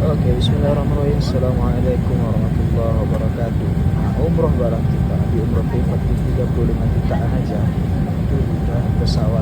Oke, bismillahirrahmanirrahim. Assalamualaikum warahmatullahi wabarakatuh. Nah, umroh barang kita di umroh privat di 35 jutaan aja itu udah pesawat